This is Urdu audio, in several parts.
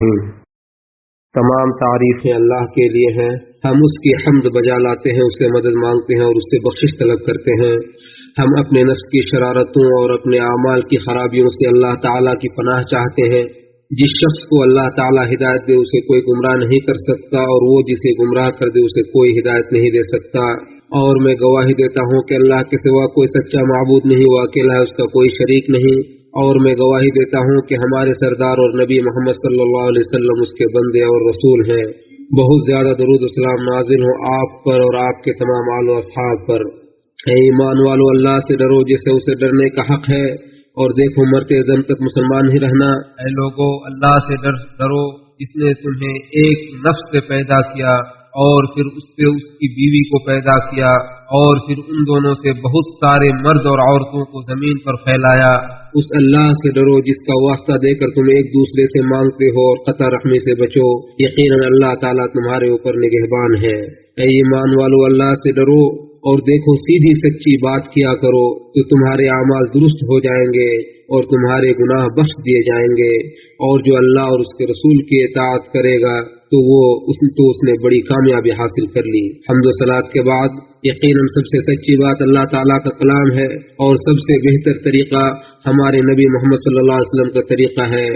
تمام تعریفیں اللہ کے لیے ہیں، ہم اس کی حمد بجا لاتے ہیں، اس سے مدد مانگتے ہیں اور اس سے بخشش طلب کرتے ہیں۔ ہم اپنے نفس کی شرارتوں اور اپنے اعمال کی خرابیوں سے اللہ تعالیٰ کی پناہ چاہتے ہیں۔ جس شخص کو اللہ تعالیٰ ہدایت دے اسے کوئی گمراہ نہیں کر سکتا، اور وہ جسے گمراہ کر دے اسے کوئی ہدایت نہیں دے سکتا۔ اور میں گواہی دیتا ہوں کہ اللہ کے سوا کوئی سچا معبود نہیں، وہ اکیلا ہے، اس کا کوئی شریک نہیں۔ اور میں گواہی دیتا ہوں کہ ہمارے سردار اور نبی محمد صلی اللہ علیہ وسلم اس کے بندے اور رسول ہیں۔ بہت زیادہ درود و سلام نازل ہو آپ پر اور آپ کے تمام آل و اصحاب پر۔ اے ایمان والو، اللہ سے ڈرو جسے اسے ڈرنے کا حق ہے، اور دیکھو مرتے دم تک مسلمان نہیں رہنا۔ اے لوگو، اللہ سے ڈرو جس نے تمہیں ایک نفس سے پیدا کیا اور پھر اس سے اس کی بیوی کو پیدا کیا، اور پھر ان دونوں سے بہت سارے مرد اور عورتوں کو زمین پر پھیلایا۔ اس اللہ سے ڈرو جس کا واسطہ دے کر تم ایک دوسرے سے مانگتے ہو، اور قطع رحمی سے بچو، یقیناً اللہ تعالیٰ تمہارے اوپر نگہبان ہے۔ اے ایمان والو، اللہ سے ڈرو اور دیکھو سیدھی سچی بات کیا کرو تو تمہارے اعمال درست ہو جائیں گے اور تمہارے گناہ بخش دیے جائیں گے، اور جو اللہ اور اس کے رسول کی اطاعت کرے گا تو اس نے بڑی کامیابی حاصل کر لی۔ حمد و صلات کے بعد یقیناً سب سے سچی بات اللہ تعالیٰ کا کلام ہے، اور سب سے بہتر طریقہ ہمارے نبی محمد صلی اللہ علیہ وسلم کا طریقہ ہے،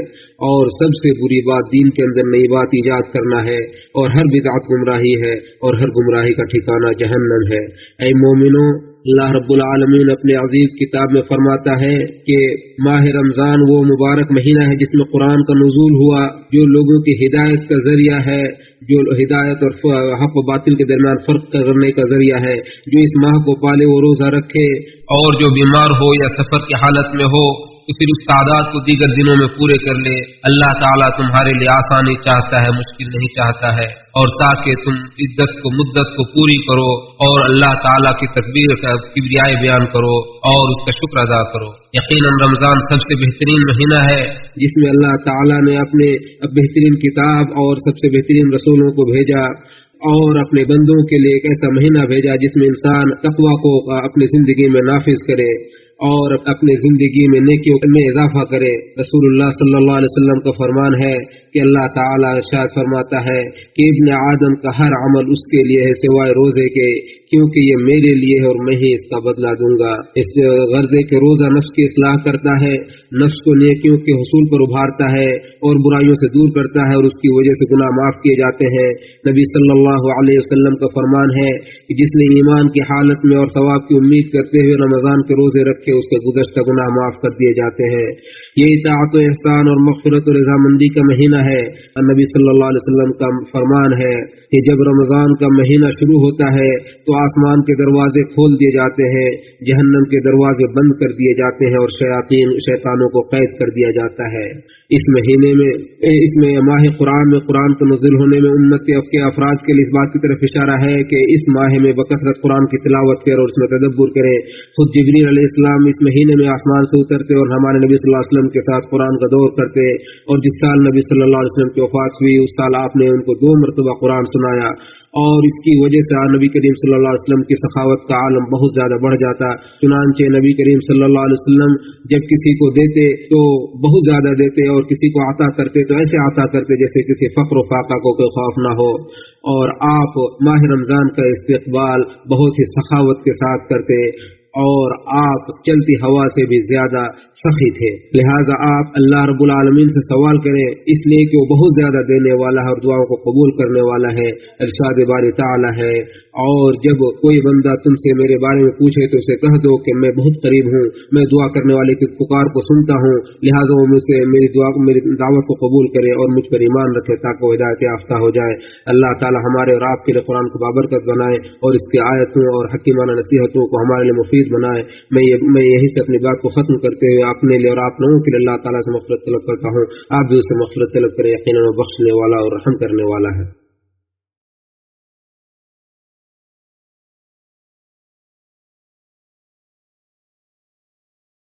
اور سب سے بری بات دین کے اندر نئی بات ایجاد کرنا ہے، اور ہر بدعت گمراہی ہے، اور ہر گمراہی کا ٹھکانہ جہنم ہے۔ اے مومنو، اللہ رب العالمین اپنے عزیز کتاب میں فرماتا ہے کہ ماہ رمضان وہ مبارک مہینہ ہے جس میں قرآن کا نزول ہوا، جو لوگوں کی ہدایت کا ذریعہ ہے، جو ہدایت اور حق و باطل کے درمیان فرق کرنے کا ذریعہ ہے۔ جو اس ماہ کو پالے وہ روزہ رکھے، اور جو بیمار ہو یا سفر کی حالت میں ہو تو پھر اس تعداد کو دیگر دنوں میں پورے کر لے۔ اللہ تعالیٰ تمہارے لیے آسانی چاہتا ہے، مشکل نہیں چاہتا ہے، اور تاکہ تم عدت کو مدت کو پوری کرو اور اللہ تعالیٰ کی تکبیر کا کبریائی بیان کرو اور اس کا شکر ادا کرو۔ یقیناً رمضان سب سے بہترین مہینہ ہے جس میں اللہ تعالیٰ نے اپنے بہترین کتاب اور سب سے بہترین رسولوں کو بھیجا، اور اپنے بندوں کے لیے ایک ایسا مہینہ بھیجا جس میں انسان تقویٰ کو اپنی زندگی میں نافذ کرے اور اپنی زندگی میں نیکیوں میں اضافہ کرے۔ رسول اللہ صلی اللہ علیہ وسلم کا فرمان ہے کہ اللہ تعالیٰ ارشاد فرماتا ہے کہ ابن آدم کا ہر عمل اس کے لیے ہے سوائے روزے کے، کیونکہ یہ میرے لیے ہے اور میں ہی اس کا بدلہ دوں گا۔ اس غرضے کے روزہ نفس کی اصلاح کرتا ہے، نفس کو نیکیوں کے حصول پر ابھارتا ہے اور برائیوں سے دور کرتا ہے، اور اس کی وجہ سے گناہ معاف کیے جاتے ہیں۔ نبی صلی اللہ علیہ وسلم کا فرمان ہے کہ جس نے ایمان کی حالت میں اور ثواب کی امید کرتے ہوئے رمضان کے روزے رکھے اس کے گزشتہ گناہ معاف کر دیے جاتے ہیں۔ یہ اطاعت و احسان اور مغفرت و رضامندی کا مہینہ ہے۔ نبی صلی اللہ علیہ وسلم کا فرمان ہے کہ جب رمضان کا مہینہ شروع ہوتا ہے تو آسمان کے دروازے کھول دیے جاتے ہیں، جہنم کے دروازے بند کر دیے جاتے ہیں، اور شیطانوں کو قید کر دیا جاتا ہے۔ اس مہینے میں ماہ قرآن میں قرآن کو نازل ہونے میں امت کے افراد کے لیے اس بات کی طرف اشارہ ہے کہ اس ماہ میں بکثرت قرآن کی تلاوت کرے اور اس میں تدبر کرے۔ خود جبریل علیہ السلام اس مہینے میں آسمان سے اترتے اور ہمارے نبی صلی اللہ علیہ وسلم کے ساتھ قرآن کا دور کرتے، اور جس سال نبی صلی اللہ علیہ وسلم کی وفات ہوئی اس سال آپ نے ان کو 2 مرتبہ قرآن سنایا، اور اس کی وجہ سے نبی کریم صلی اللہ علیہ وسلم کی سخاوت کا عالم بہت زیادہ بڑھ جاتا۔ چنانچہ نبی کریم صلی اللہ علیہ وسلم جب کسی کو دیتے تو بہت زیادہ دیتے، اور کسی کو عطا کرتے تو ایسے عطا کرتے جیسے کسی فقر و فاقہ کو کوئی خوف نہ ہو، اور آپ ماہ رمضان کا استقبال بہت ہی سخاوت کے ساتھ کرتے، اور آپ چلتی ہوا سے بھی زیادہ سخی تھے۔ لہٰذا آپ اللہ رب العالمین سے سوال کریں، اس لیے کہ وہ بہت زیادہ دینے والا ہے اور دعاؤں کو قبول کرنے والا ہے۔ ارشاد باری تعالی ہے، اور جب کوئی بندہ تم سے میرے بارے میں پوچھے تو اسے کہہ دو کہ میں بہت قریب ہوں، میں دعا کرنے والے کی پکار کو سنتا ہوں، لہٰذا وہ مجھ سے میری دعوت کو قبول کرے اور مجھ پر ایمان رکھے تاکہ وہ ہدایت یافتہ ہو جائے۔ اللہ تعالی ہمارے اور آپ کے لیے قرآن کو بابرکت بنائے، اور اس کی آیتوں اور حکیمانہ نصیحتوں کو ہمارے لیے مفید بنائے۔ میں یہی سے اپنی بات کو ختم کرتے ہوئے اپنے لیے اور آپ لوگوں کے لیے اللہ تعالیٰ سے مغفرت طلب کرتا ہوں۔ آپ بھی اس سے مغفرت طلب کریں، یقیناً وہ بخشنے والا اور رحم کرنے والا ہے۔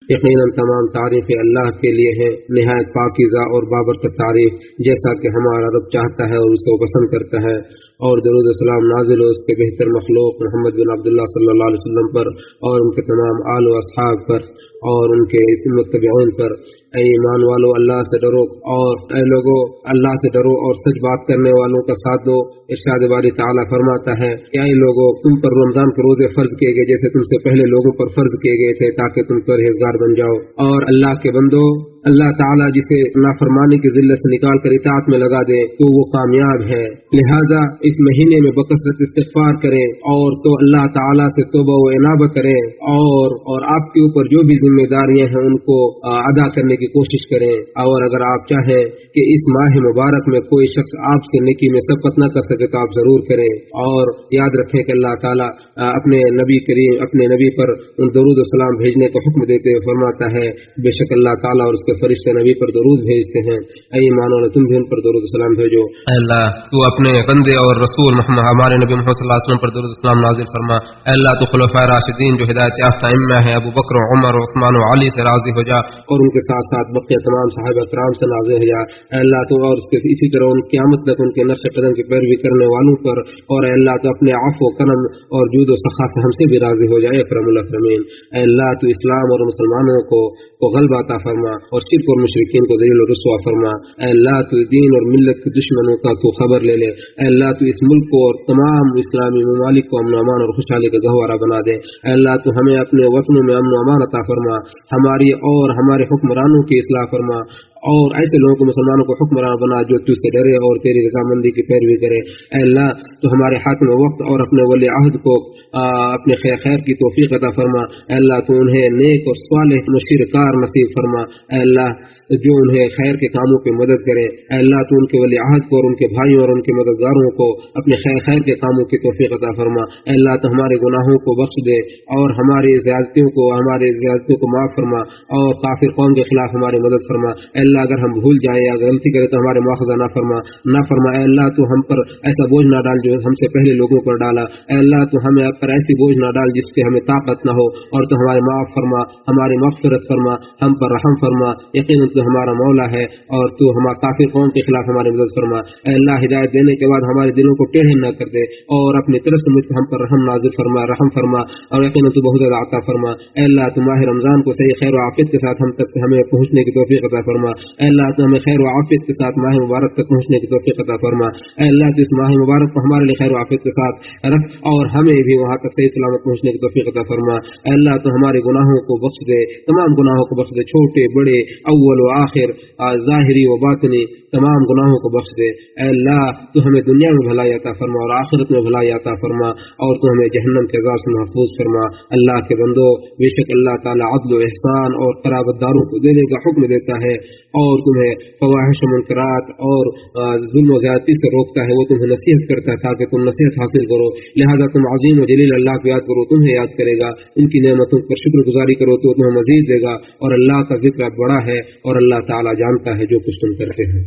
یقیناً تمام تعریفیں اللہ کے لیے ہیں، نہایت پاکیزہ اور بابرکت تعریف، جیسا کہ ہمارا رب چاہتا ہے اور اسے وہ پسند کرتا ہے۔ اور درود و سلام نازل ہو اس کے بہتر مخلوق محمد بن عبداللہ صلی اللہ علیہ وسلم پر اور ان کے تمام آل و اصحاب پر اور ان کے متبعین پر۔ اے ایمان والو، اللہ سے ڈرو، اور اے لوگو اللہ سے ڈرو اور سچ بات کرنے والوں کا ساتھ دو۔ ارشاد باری تعالیٰ فرماتا ہے کہ اے لوگو، تم پر رمضان کے روزے فرض کیے گئے جیسے تم سے پہلے لوگوں پر فرض کیے گئے تھے، تاکہ تم پرہیزگار بن جاؤ۔ اور اللہ کے بندو، اللہ تعالیٰ جسے نافرمانی کی ذلت سے نکال کر اطاعت میں لگا دے تو وہ کامیاب ہے۔ لہٰذا اس مہینے میں بکثرت استغفار کریں اور تو اللہ تعالیٰ سے توبہ و انابت کریں، اور آپ کے اوپر جو بھی ذمہ داریاں ہیں ان کو ادا کرنے کی کوشش کریں۔ اور اگر آپ چاہیں کہ اس ماہ مبارک میں کوئی شخص آپ سے نیکی میں سبقت نہ کر سکے تو آپ ضرور کریں، اور یاد رکھیں کہ اللہ تعالیٰ اپنے نبی کریم، اپنے نبی پر درود و سلام بھیجنے کا حکم دیتے ہوئے فرماتا ہے، بے شک اللہ تعالیٰ اور اس کے فرشتے نبی پر درود بھیجتے ہیں۔ اے ایمان والو، تم بھی ان پر درود و سلام بھیجو۔ اے اللہ تو اپنے بندے اور رسول محمد ہمارے نبی محمد صلی اللہ علیہ وسلم پر درود و سلام نازل فرما۔ اے اللہ تو خلفائے راشدین جو ہدایت یافتہ ائمہ ہیں، ابو بکر و عمر و عثمان و علی سے راضی ہو جا، اور ان کے ساتھ ساتھ بقیہ تمام صحابہ کرام سے راضی ہو جا۔ اے اللہ تو اور اسی طرح ان قیامت تک ان کے نقش قدم کی پیروی کرنے والوں پر، اور اے اللہ تو اپنے عفو و کرم اور جود و سخا سے ہم سے بھی راضی ہو جائے اکرم الاکرمین۔ اے اللہ تو اسلام اور مسلمانوں کو غلبہ عطا فرما اور شرک اور مشرکین کو ذلیل و رسوا فرما۔ اے اللہ تو دین اور ملت کے دشمنوں کا تو خبر لے لے۔ اے اللہ تو اس ملک کو اور تمام اسلامی ممالک کو امن و امان اور خوشحالی کا گہوارہ بنا دے۔ اے اللہ تو ہمیں اپنے وطنوں میں امن و امان عطا فرما، ہماری اور ہمارے حکمرانوں کی اصلاح فرما، اور ایسے لوگوں کو مسلمانوں کو حکمران بنا جو تجھ سے ڈرے اور تیری رضامندی کی پیروی کرے۔ اے اللہ تو ہمارے حاکم وقت اور اپنے ولی عہد کو اپنے خیر کی توفیق عطا فرما۔ اے اللہ تو انہیں نیک اور صالح مشیر کار نصیب فرما۔ اے اللہ جو انہیں خیر کے کاموں پہ مدد کرے۔ اے اللہ تو ان کے ولی عہد کو اور ان کے بھائیوں اور ان کے مددگاروں کو اپنے خیر کے کاموں کی توفیق عطا فرما۔ اے اللہ تو ہمارے گناہوں کو بخش دے اور ہماری زیادتیوں کو معاف فرما، اور کافر قوم کے خلاف ہماری مدد فرما۔ اے اللہ اگر ہم بھول جائیں یا غلطی کریں تو ہمارے مواخذہ نہ فرما۔ اے اللہ تو ہم پر ایسا بوجھ نہ ڈال جو ہم سے پہلے لوگوں پر ڈالا۔ اے اللہ تو ہمیں پر ایسی بوجھ نہ ڈال جس پہ ہمیں طاقت نہ ہو، اور تو ہمارے معاف فرما، ہماری مغفرت فرما، ہم پر رحم فرما۔ یقیناً تو ہمارا مولا ہے اور تو ہمارا کافر قوم کے خلاف ہماری مدد فرما۔ اے اللہ ہدایت دینے کے بعد ہمارے دلوں کو ٹیڑھے نہ کر دے، اور اپنی طرف سے ہم پر رحم نازل فرما، رحم فرما، اور یقیناً تو بہت زیادہ عطا فرما۔ اے اللہ تو ماہ رمضان کو صحیح خیر و عافیت کے ساتھ ہم تک ہمیں پہنچنے کی توفیق عطا فرما۔ اے اللہ تو ہمیں خیر و عافیت کے ساتھ ماہ مبارک تک پہنچنے کی توفیق عطا فرما۔ اے اللہ تو اس ماہ مبارک کو ہمارے لیے خیر و عافیت کے ساتھ رکھ، اور ہمیں بھی وہاں تک صحیح سلامت پہنچنے کی توفیق عطا فرما۔ اے اللہ تو ہمارے گناہوں کو بخش دے، تمام گناہوں کو بخش دے، چھوٹے بڑے، اول و آخر، ظاہری و باطنی، تمام گناہوں کو بخش دے۔ اے اللہ تو ہمیں دنیا میں بھلائی عطا فرما اور آخرت میں بھلائی عطا فرما، اور تو ہمیں جہنم کے عذاب سے محفوظ فرما۔ اللہ کے بندو، بے شک اللہ تعالیٰ عدل و احسان اور قرابت داروں کو دینے کا حکم دیتا ہے، اور تمہیں فواحش و منکرات اور ظلم و زیادتی سے روکتا ہے۔ وہ تمہیں نصیحت کرتا ہے تاکہ تم نصیحت حاصل کرو، لہذا تم عظیم و جلیل اللہ کو یاد کرو، تمہیں یاد کرے گا۔ ان کی نعمتوں پر شکر گزاری کرو تو تمہیں مزید دے گا، اور اللہ کا ذکر بڑا ہے اور اللہ تعالیٰ جانتا ہے جو کچھ تم کرتے ہیں۔